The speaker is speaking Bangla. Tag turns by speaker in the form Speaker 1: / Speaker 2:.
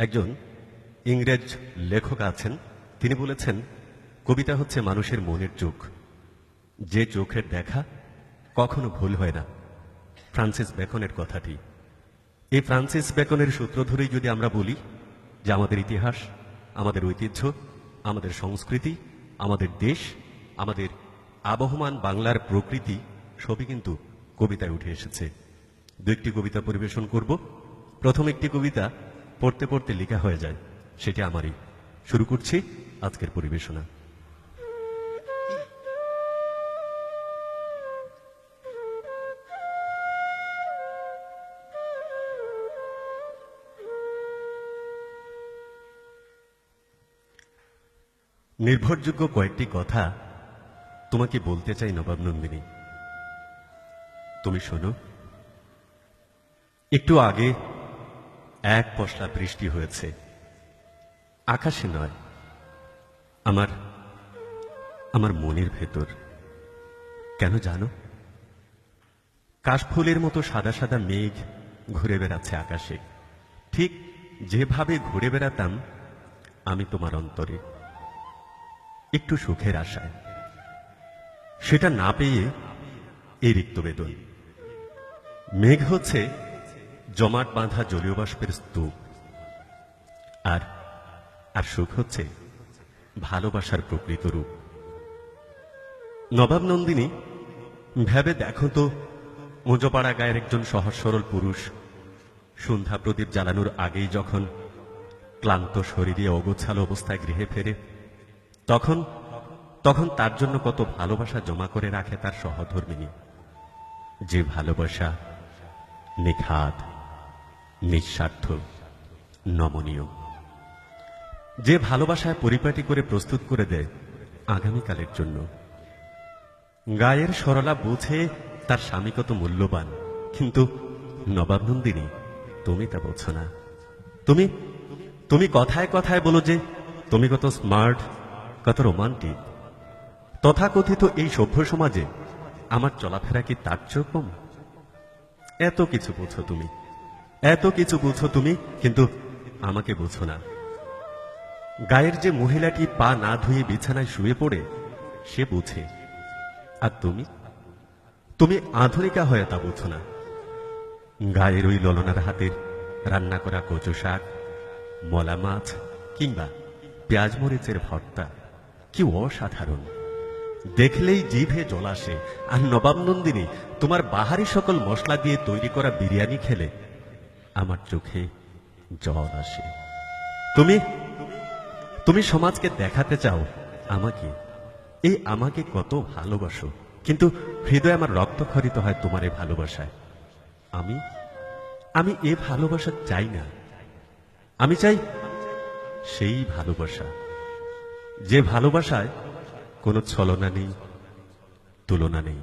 Speaker 1: একজন ইংরেজ লেখক আছেন, তিনি বলেছেন কবিতা হচ্ছে মানুষের মনের চোখ, যে চোখের দেখা কখনো ভুল হয় না। ফ্রান্সিস বেকনের কথাটি। এই ফ্রান্সিস বেকনের সূত্র ধরেই যদি আমরা বলি যে আমাদের ইতিহাস, আমাদের ঐতিহ্য, আমাদের সংস্কৃতি, আমাদের দেশ, আমাদের আবহমান বাংলার প্রকৃতি সবই কিন্তু কবিতায় উঠে এসেছে। দু একটি কবিতা পরিবেশন করব। প্রথম একটি কবিতা পড়তে পড়তে লেখা হয়ে যায়, সেটি আমারই। শুরু করছি আজকের পরিবেশনা। নির্ভরযোগ্য কয়েকটি কথা তোমাকে বলতে চাই নবাব নন্দিনী, তুমি শোনো। একটু আগে এক পশলা বৃষ্টি হয়েছে, আকাশে নয়, আমার আমার মনের ভেতর। কেন জানো? কাশফুলের মতো সাদা সাদা মেঘ ঘুরে বেড়াচ্ছে আকাশে, ঠিক যেভাবে ঘুরে বেড়াতাম আমি তোমার অন্তরে, একটু সুখের আশায়। সেটা না পেয়ে এই রিক্ত বেদন। মেঘ হচ্ছে জমাট বাঁধা জলীয় বাষ্পের স্তূপ, আর আর সুখ হচ্ছে ভালোবাসার প্রকৃত রূপ। নবাব নন্দিনী, ভেবে দেখো তো, মোজপাড়া গায়ের একজন সহজ সরল পুরুষ সন্ধ্যা প্রদীপ জ্বালানোর আগেই যখন ক্লান্ত শরীরে অগোছালো অবস্থায় গৃহে ফেরে, তখন তখন তার জন্য কত ভালোবাসা জমা করে রাখে তার সহধর্মিণী। যে ভালোবাসা নিখাদ, নিঃস্বার্থ, নমনীয়, যে ভালোবাসায় পরিপাটি করে প্রস্তুত করে দেয় আগামীকালের জন্য। গায়ের সরলা বুঝে তার স্বামী কত মূল্যবান, কিন্তু নবাব নন্দিনী তুমি তা বোঝো না। তুমি তুমি কথায় কথায় বলো যে তুমি কত স্মার্ট, কত রোমান্টিক। তথাকথিত এই সভ্য সমাজে আমার চলাফেরা কি তার চেয়েও কম? এত কিছু বুঝো তুমি, এত কিছু বুঝো তুমি, কিন্তু আমাকে বুঝো না। গায়ের যে মহিলাটি পা না ধুয়ে বিছানায় শুয়ে পড়ে, সে বুঝে, আর তুমি তুমি আধুনিকা হয়ে তা বুঝো না। গায়ের ওই ললনার হাতের রান্না করা কচু শাক, মলা মাছ কিংবা পেঁয়াজ মরিচের ভর্তা কি অসাধারণ, দেখলেই জিভে জল আসে। আর নবাব নন্দিনী, তোমার বাহারি সকল মশলা দিয়ে তৈরি করা বিরিয়ানি খেলে আমার চোখে জল আসে। তুমি তুমি সমাজকে দেখাতে চাও আমাকে, এই আমাকে কত ভালোবাসো, কিন্তু হৃদয় আমার রক্তক্ষরিত হয় তোমার এই ভালোবাসায়। আমি আমি এ ভালোবাসা চাই না। আমি চাই সেই ভালোবাসা, যে ভালোবাসায় কোনো ছলনা নেই, তুলনা নেই।